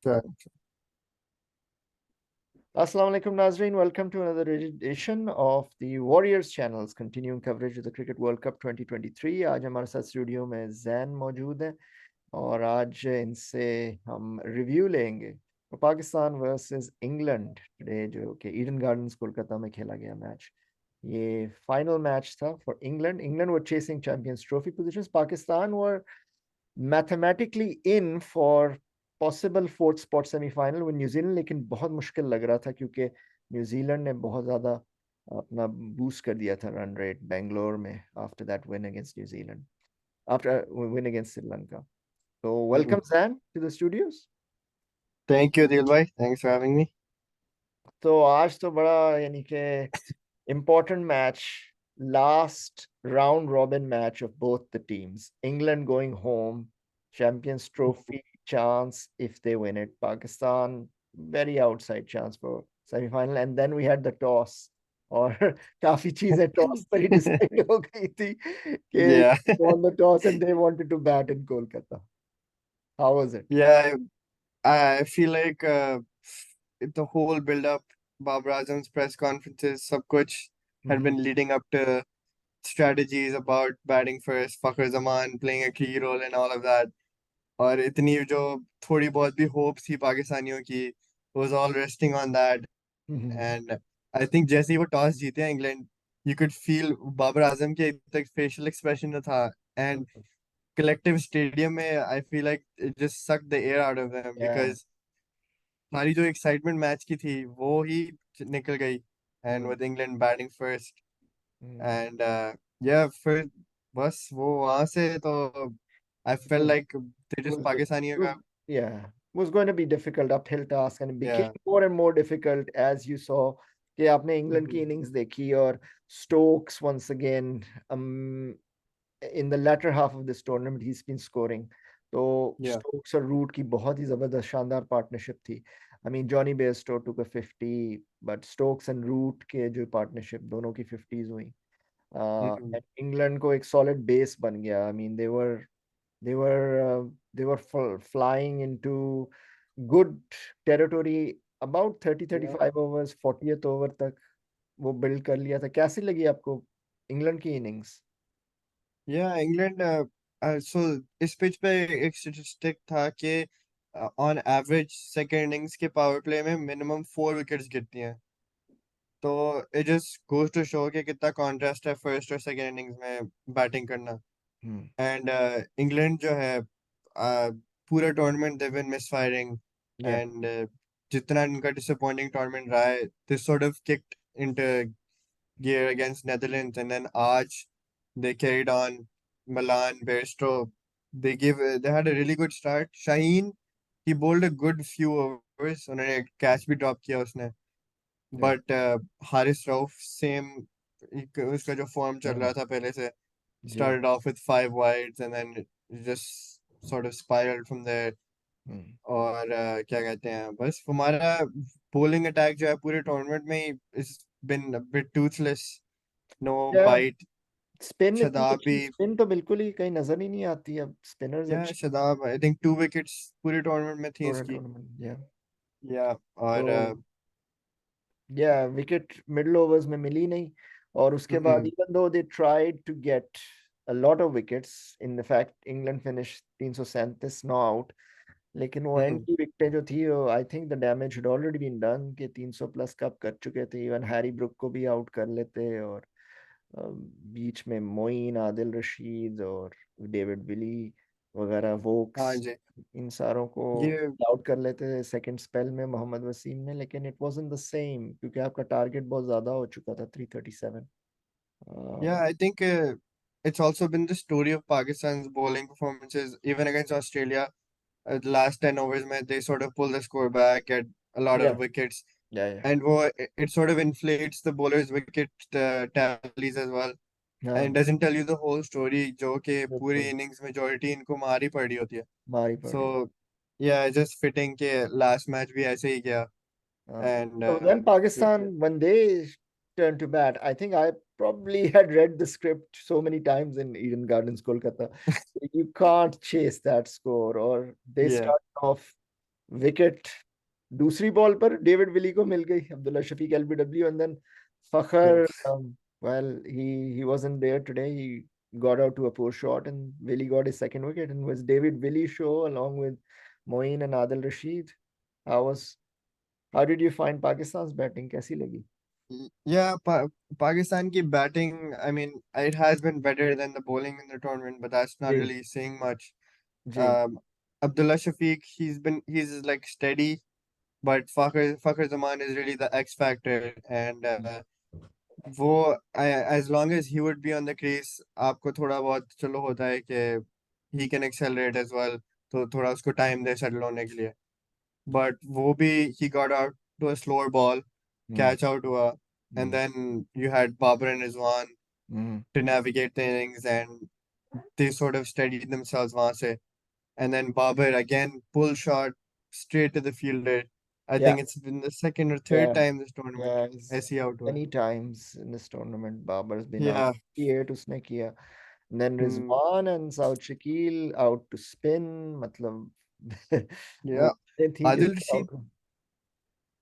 Sure. Assalamu alaikum Nazreen, welcome to another edition of the Warriors channels continuing coverage of the Cricket World Cup 2023। आज हमारे साथ studio में जैन मौजूद है और आज इनसे हम रिव्यू लेंगे तो पाकिस्तान वर्सेस इंग्लैंड टुडे जो कि ईडन गार्डन्स कोलकाता में खेला गया मैच। ये फाइनल मैच था for England. England were chasing champions trophy positions, Pakistan were mathematically in for possible fourth spot semifinal with New Zealand, लेकिन बहुत मुश्किल लग रहा था क्योंकि न्यूजीलैंड ने बहुत ज्यादा अपना बूस्ट कर दिया था रन रेट बेंगलोर में after that win against New Zealand, after win against Sri Lanka. तो welcome Jain to the studios. Thank you, Dil bhai. Thanks for having me. तो आज तो बड़ा यानी कि important match, last round robin match of both the teams. England going home, Champions Trophy chance if they win it. Pakistan, very outside chance for semi-final. And then we had the toss. और काफी चीजें toss पर ही decide हो गई थी कि Yeah, won the toss and they wanted to bat in Kolkata. How was it? yeah. I feel like the whole build-up, Babar Azam's press conferences, sab kuch had Mhm. been leading up to strategies about batting first, Fakhar Zaman playing a key role in all of that. और इतनी जो थोड़ी बहुत भी hope थी पाकिस्तानियों की was all resting on that. And Mhm. I think जैसे ही वो टॉस जीते हैं England, you could feel Babar Azam के तक facial expression जो था, and collective stadium में I feel like it just sucked the air out of them Yeah. because सारी जो excitement मैच की थी वो ही निकल गई, and Mm. with England batting first Mm. and yeah, फिर बस वो वहां से तो I felt was like they just was पाकिस्तानियों was का yeah, was going to be difficult uphill task, and it became yeah. more and more difficult as you saw कि आपने इंग्लैंड की Mhm. इनिंग्स देखी और Stokes once again in the latter half of this tournament he's been scoring। तो Yeah. Stokes और Root की बहुत ही जबरदस्त शानदार पार्टनरशिप थी। I mean Jonny Bairstow took a 50, but Stokes and Root के जो पार्टनरशिप दोनों की 50s हुई। Mhm. इंग्लैंड को एक सॉलिड बेस बन गया। I mean they were they were flying into good territory about 30 Yeah. 35 overs, 40th over तक वो बिल्ड कर लिया था। कैसी लगी आपको इंग्लैंड की इनिंग्स? Yeah, इंग्लैंड सो इस पिच पे एक स्टैटिस्टिक था कि ऑन एवरेज सेकेंड इनिंग्स के पावर प्ले में मिनिमम 4 विकेट्स गिरती हैं। तो it just goes to show कि कितना कॉन्ट्रास्ट है फर्स्ट और सेकेंड इनिंग्स में बैटिंग करना। हम्म। एंड इंग्लैंड जो है पूरा tournament they been misfiring yeah and जितना इनका डिसअपॉइंटिंग टूर्नामेंट रहा है, this sort of kicked into gear against Netherlands and then आज they carried on Milan, Bairstow. They had a really good start. Shaheen, he bowled a good few overs. उन्होंने catch भी drop किया उसने, या but Haris Rauf same उसका जो form चल हम्म। रहा था पहले से, या started off with 5 wides and then it just sort of spiraled from there. हम्म। और क्या कहते हैं, बस हमारा bowling अटैक जो है पूरे टूर्नामेंट में ही is been a bit toothless, no या bite. स्पिन इतनी शदाब भी, अच्छी स्पिन तो बिल्कुल ही कहीं नजर ही नहीं आती अब। स्पिनर्स या अच्छे शदाब आई थिंक 2 विकेट्स पूरे टूर्नामेंट में थी पूरा इसकी। टूर्नामेंट। या या और तो या विकेट मिडिल ओवर्स में मिली नहीं, और उसके बाद hmm even though they tried to get a lot of wickets, in the fact England finish 337 not out, लेकिन वो एंड हम्म की विकेटें जो थी वो I think the damage had already been done कि 300 प्लस कब कर चुके थे। इवन हैरी ब्रुक को भी आउट कर लेते, और बीच में मोइन, आदिल रशीद और डेविड विली वगैरह, हाँ वोक्स, जी। इन सारों को ये आउट कर लेते सेकंड स्पेल में मोहम्मद वसीम ने। लेकिन इट वाजंट द सेम क्योंकि आपका टारगेट बहुत ज्यादा हो चुका था 337। या I think it's also been the story of Pakistan's bowling performances even against Australia. The last 10 overs में they sort of pull the score back, get a lot या of wickets, या and वो it sort of inflates the bowlers wicket tallies as well, and it हाँ doesn't tell you the whole story जो कि पूरी बिल्कुल innings majority इनको मार ही पड़ी होती है। मारी So पड़ी। yeah, it's just fitting के last match भी ऐसे ही गया, and So then फिर Pakistan, when they turned to bat, I think I probably had read the script so many times in Eden Gardens, Kolkata. You can't chase that score, or they yeah start off. Wicket दूसरी ball पर David Willey को मिल गई, Abdullah Shafique LBW, and then Fakhar, well, he wasn't there today. He got out to a poor shot, and Willie got his second wicket, and it was David Willie show along with Moeen and Adil Rashid. How was how did you find Pakistan's batting? कैसी लगी? Yeah, Pakistan की batting, I mean, it has been better than the bowling in the tournament, but that's not ji, really saying much. Ji, Um, Abdullah Shafiq, he's like steady, but Fakhar Zaman is really the X factor, and वो as long as he would be on the crease, आपको थोड़ा बहुत चलो होता है कि he can accelerate as well, तो थोड़ा उसको time दे settle होने के लिए. But वो भी he got out to a slower ball, hmm, catch out हुआ, and hmm, then you had Babar and Rizwan hmm, to navigate the innings, and they sort of steadied themselves वहां से. And then Babar again pull shot straight to the fielder. I yeah, think it's been the second or third yeah, time this tournament yeah. It's ऐसे ही out हुआ है. many times in this tournament, Babar's been out. Yeah. 58 उसने किया. And then Hmm. Rizwan and Saud Shakil out to spin. मतलब वो Yeah. थी आदिल जिससे Rashid, out हो.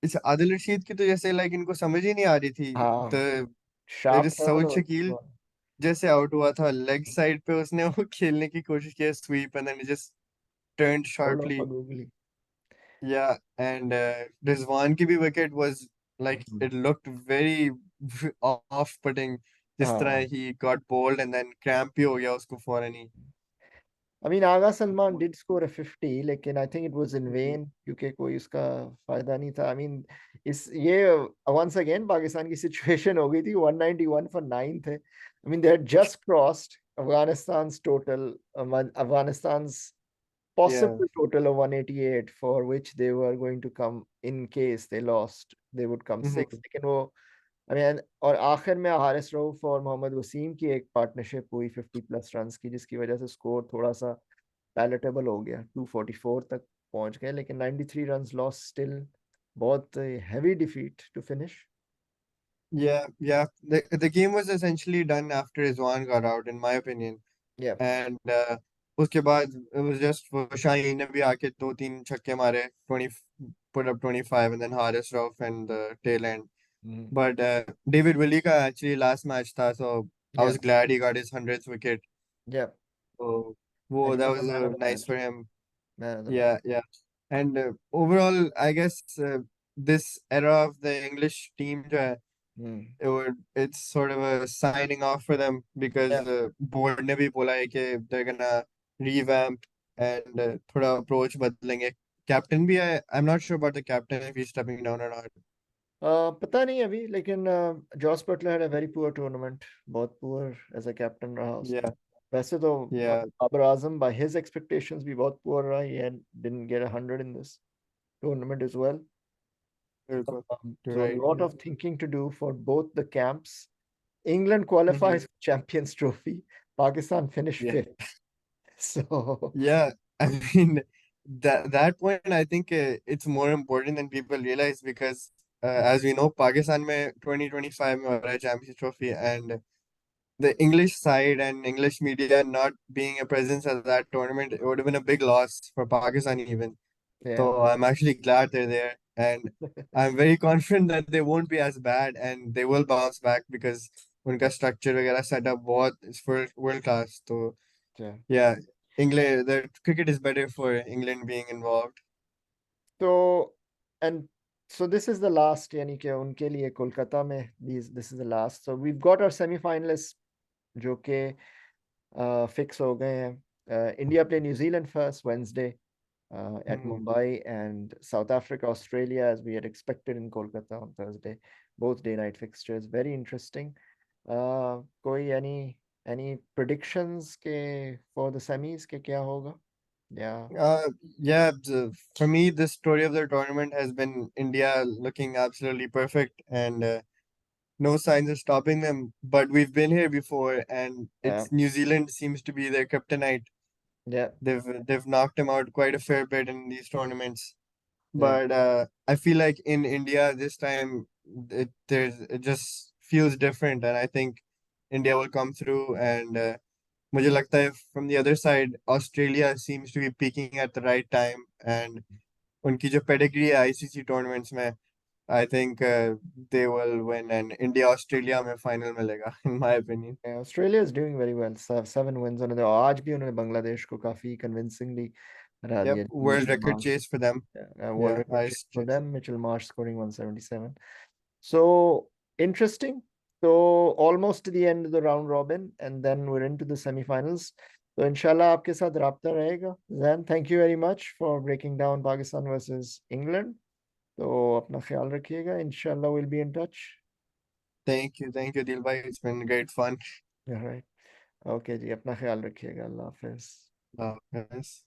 इस आदिल रशीद की तो जैसे लाइक इनको समझ ही नहीं आ रही थी. हाँ, द शार्प था सऊद मतलब शकील जैसे आउट हुआ था लेग साइड पे, उसने वो खेलने की कोशिश की sweep, and then just turned out of sharply. Googly. Yeah and Rizwan की भी wicket was like it looked very off putting, जिस तरह हाँ. He got bowled and then cramp भी हो गया उसको फौरन ही. I mean, Aga Salman did score a 50, लेकिन I think it was in vain क्योंकि कोई उसका फायदा नहीं था. I mean, इस ये once again पाकिस्तान की situation हो गई थी. 191 for 9 थे. I mean, they had just crossed Afghanistan's total, Afghanistan's या. possible total of 188, for which they were going to come in case they lost. They would come six. लेकिन वो I mean, और आखिर में हारिस रऊफ और मोहम्मद वसीम की एक पार्टनरशिप हुई 50 प्लस रन्स की, जिसकी वजह से स्कोर थोड़ा सा पैलेटेबल हो गया, 244 तक पहुंच गए, लेकिन 93 रन्स लॉस स्टिल बहुत heavy defeat to finish. Yeah, the game was essentially done after Rizwan got out, in my opinion. या. And उसके बाद it was just वो शाहीन ने भी आके दो तीन छक्के मारे, 20 put up 25, and then Haris Rauf and the tail end. But David Willey का actually last match था, so I या. was glad he got his 100th wicket. या. So एंड वो ही that was the was man of the nice match. for him. Man of the match. Yeah, yeah. And overall, I guess this era of the English team जो है, it's sort of a signing off for them, because या. board ने भी बोला है कि they're gonna revamp and थोड़ा approach बदलेंगे. Captain भी है. I'm not sure about the captain if he's stepping down or not. पता नहीं अभी, लेकिन Jos Buttler had a very poor tournament, बहुत पुअर एज अ कैप्टन रहा उसने. Yeah, वैसे तो yeah, Babar Azam by his expectations भी बहुत पुअर रहा. He didn't get 100 in this tournament as well. बिल्कुल. You're So a right. lot Yeah. of thinking to do for both the camps. England Mm-hmm. qualifies for Champions Trophy. Pakistan finished Yeah, fifth. So yeah. I mean, that point, I think it's more important than people realize, because as we know, Pakistan में 2025 में हो रहा है Champions Trophy, and the English side and English media not being a presence at that tournament, it would have been a big loss for Pakistan even. yeah, So I'm actually glad they're there, and I'm very confident that they won't be as bad and they will bounce back, because उनका structure वगैरह setup बहुत is for world class. So yeah. yeah, England, the cricket is better for England being involved. So and so this is the last, यानी कि उनके लिए कोलकाता में this is the last. So we've got our semi-finalists जो कि fix हो गए हैं. India play New Zealand first Wednesday at Hmm. Mumbai, and South Africa, Australia, as we had expected in Kolkata on Thursday. Both day night fixtures, very interesting. कोई any predictions के for the semis के क्या होगा? Yeah, Yeah, for me, the story of the tournament has been India looking absolutely perfect, and no signs of stopping them. But we've been here before, and yeah, it's New Zealand seems to be their kryptonite. yeah, They've knocked them out quite a fair bit in these tournaments. yeah, But I feel like in India this time it just feels different, and I think India will come through. And मुझे लगता है from the other side, Australia seems to be peaking at the right time, and उनकी जो pedigree है ICC tournaments में, I think they will win, and India Australia में final मिलेगा in my opinion. Australia is doing very well, 7 wins उन्होंने, आज भी उन्होंने बांग्लादेश को काफी कन्विंसिंगली हरा Yep, दिया। world Mitchell record Marsh, chase for them. World Yeah, record highest for chase. Them, Mitchell Marsh scoring 177. So interesting. So almost to the end of the round robin, and then we're into the semifinals. So inshallah आपके साथ राब्ता रहेगा. Zan, thank you very much for breaking down Pakistan versus England. तो अपना ख्याल रखिएगा. Inshallah we'll be in touch. Thank you, Dil bhai. It's been great fun. All right. Okay जी, अपना ख्याल रखिएगा. अल्लाह हाफिज. Yes.